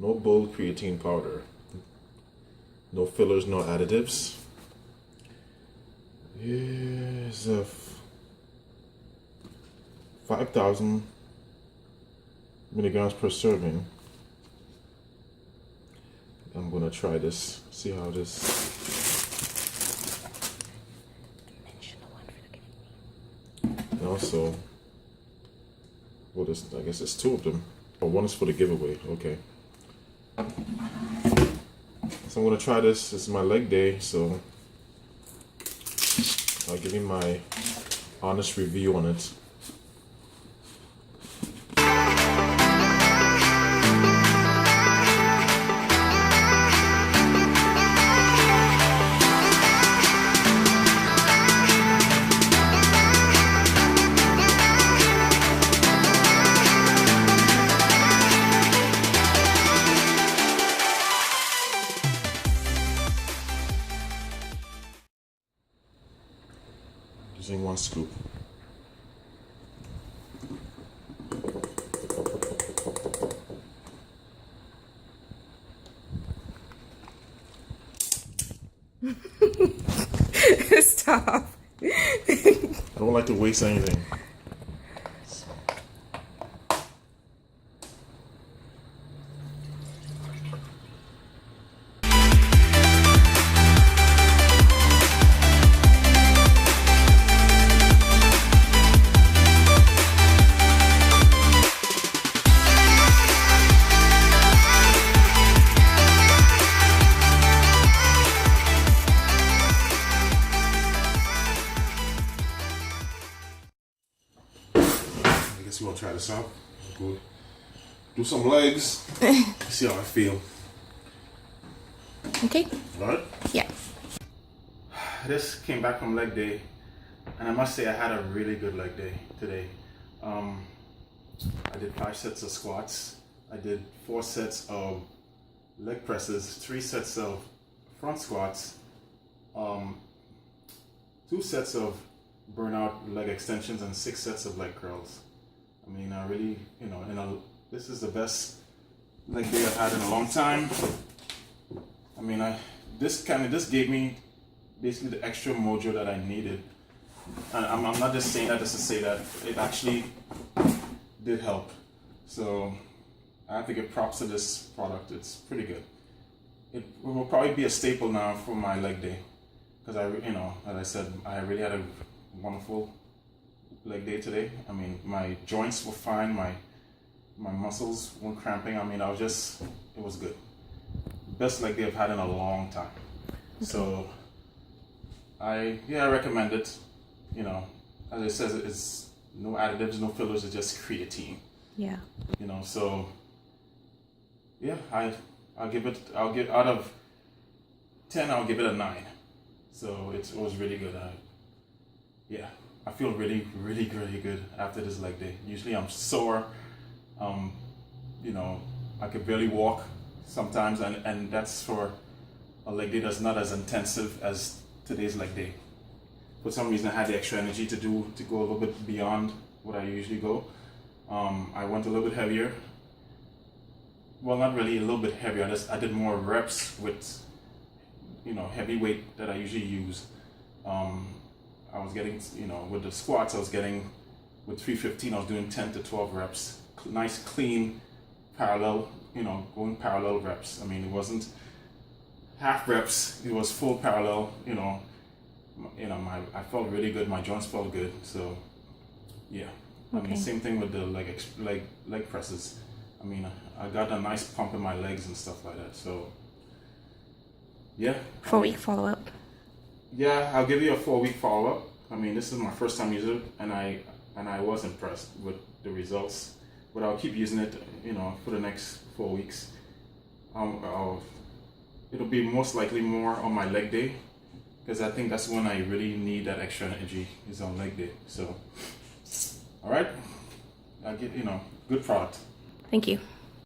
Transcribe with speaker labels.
Speaker 1: No bold creatine powder. No fillers, no additives. Here's a 5,000 milligrams per serving. I'm gonna try this, see how this. And also, well, I guess there's two of them. Oh, one is for the giveaway. Okay. So I'm gonna try this. This is my leg day, so I'll give you my honest review on it. Using 1 scoop.
Speaker 2: Stop.
Speaker 1: I don't like to waste anything. You want to try this out? Good. Do some legs. See how I feel.
Speaker 2: Okay.
Speaker 1: Alright?
Speaker 2: Yeah.
Speaker 1: This came back from leg day, and I must say I had a really good leg day today. I did 5 sets of squats. I did 4 sets of leg presses, 3 sets of front squats, 2 sets of burnout leg extensions, and 6 sets of leg curls. I mean, I really, this is the best leg day I've had in a long time. I mean, this gave me basically the extra mojo that I needed. And I'm not just saying that just to say that. It actually did help. So I have to give props to this product. It's pretty good. It will probably be a staple now for my leg day, because as I said, I really had a wonderful leg day today. I mean, my joints were fine, my muscles weren't cramping. I mean, it was good. Best leg day I've had in a long time. Okay. So I recommend it. As it says, it's no additives, no fillers, it's just creatine.
Speaker 2: Yeah.
Speaker 1: So yeah, I'll give out of 10, I'll give it a 9. So it was really good. I feel really, really, really good after this leg day. Usually I'm sore. I could barely walk sometimes, and that's for a leg day that's not as intensive as today's leg day. For some reason, I had the extra energy to go a little bit beyond what I usually go. I went a little bit heavier. Well, not really a little bit heavier. I did more reps with, heavy weight that I usually use. I was getting, with the squats, I was getting, with 315, I was doing 10 to 12 reps. Nice, clean, parallel, going parallel reps. I mean, it wasn't half reps, it was full parallel, I felt really good, my joints felt good, so, yeah. Okay. I mean, same thing with the leg presses. I mean, I got a nice pump in my legs and stuff like that, so, yeah.
Speaker 2: 4-week follow-up.
Speaker 1: Yeah, I'll give you a 4-week follow-up. I mean, this is my first time using it, and I was impressed with the results. But I'll keep using it, for the next 4 weeks. It'll be most likely more on my leg day, because I think that's when I really need that extra energy, is on leg day. So, all right, I'll give good product.
Speaker 2: Thank you.